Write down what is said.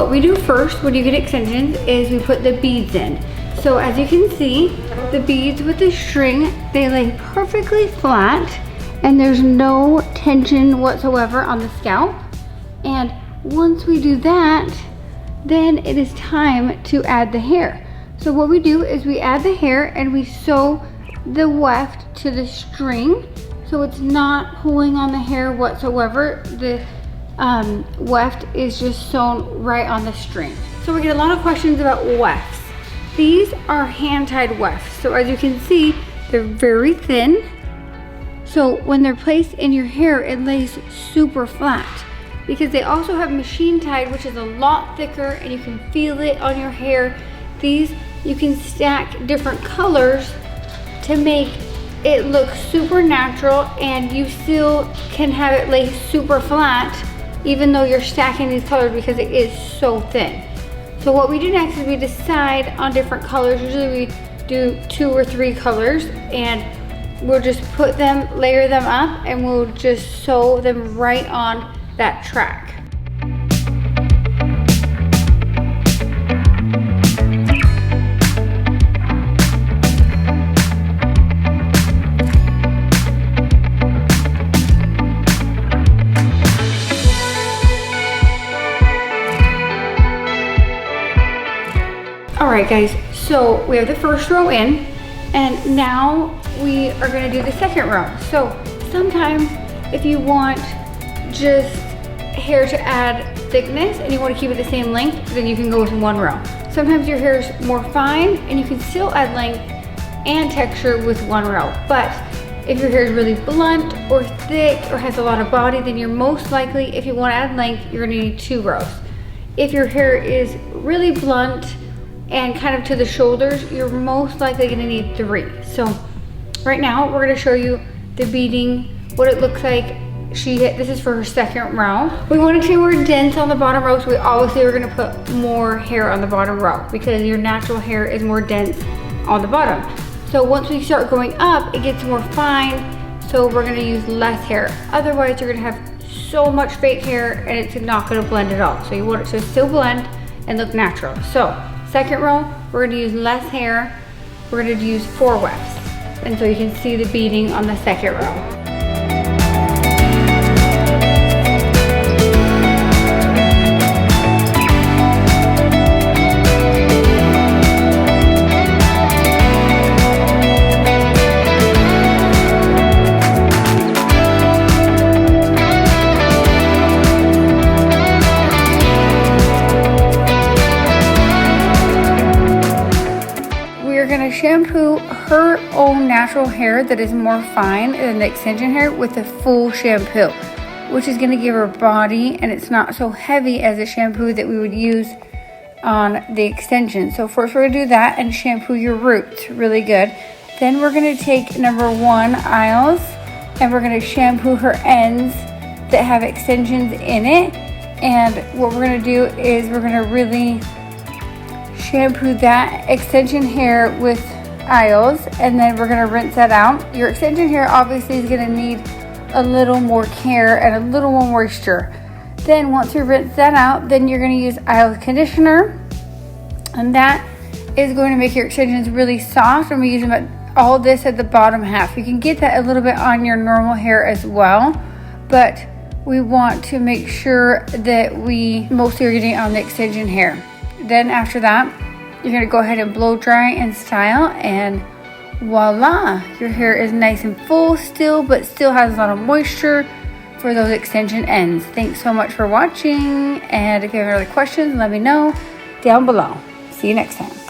what we do first when you get extensions is we put the beads in. So as you can see, the beads with the string, they lay perfectly flat and there's no tension whatsoever on the scalp. And once we do that, then it is time to add the hair. So what we do is we add the hair and we sew the weft to the string so it's not pulling on the hair whatsoever. The weft is just sewn right on the string. So we get a lot of questions about wefts. These are hand-tied wefts. So as you can see, they're very thin. So when they're placed in your hair, it lays super flat. Because they also have machine tied, which is a lot thicker and you can feel it on your hair. These, you can stack different colors to make it look super natural, and you still can have it lay super flat even though you're stacking these colors because it is so thin. So what we do next is we decide on different colors. Usually we do 2 or 3 colors, and we'll just put them, layer them up, and we'll just sew them right on that track. Alright guys, so we have the first row in, and now we are going to do the second row. So sometimes if you want just hair to add thickness and you want to keep it the same length, then you can go with 1 row. Sometimes your hair is more fine and you can still add length and texture with 1 row. But if your hair is really blunt or thick or has a lot of body, then you're most likely, if you want to add length, you're going to need 2 rows. If your hair is really blunt and kind of to the shoulders, you're most likely going to need 3. So right now we're going to show you the beading, what it looks like. This is for her second row. We wanted to more dense on the bottom row, so we obviously are going to put more hair on the bottom row because your natural hair is more dense on the bottom. So once we start going up, it gets more fine, so we're going to use less hair. Otherwise you're going to have so much fake hair and it's not going to blend at all. So you want it to still blend and look natural. So second row, we're going to use less hair. We're going to use 4 wefts. And so you can see the beading on the second row. Shampoo her own natural hair that is more fine than the extension hair with a full shampoo, which is going to give her body, and it's not so heavy as a shampoo that we would use on the extension. So first we're going to do that and shampoo your roots really good. Then we're going to take number 1 aisles and we're going to shampoo her ends that have extensions in it. And what we're going to do is we're going to really shampoo that extension hair with aisles, and then we're going to rinse that out. Your extension hair obviously is going to need a little more care and a little more moisture. Then once you rinse that out, then you're going to use aisle conditioner, and that is going to make your extensions really soft, and we use them at all this at the bottom half. You can get that a little bit on your normal hair as well, but we want to make sure that we mostly are getting on the extension hair. Then after that, you're going to go ahead and blow dry and style, and voila, your hair is nice and full still, but still has a lot of moisture for those extension ends. Thanks so much for watching, and if you have any other questions, let me know down below. See you next time.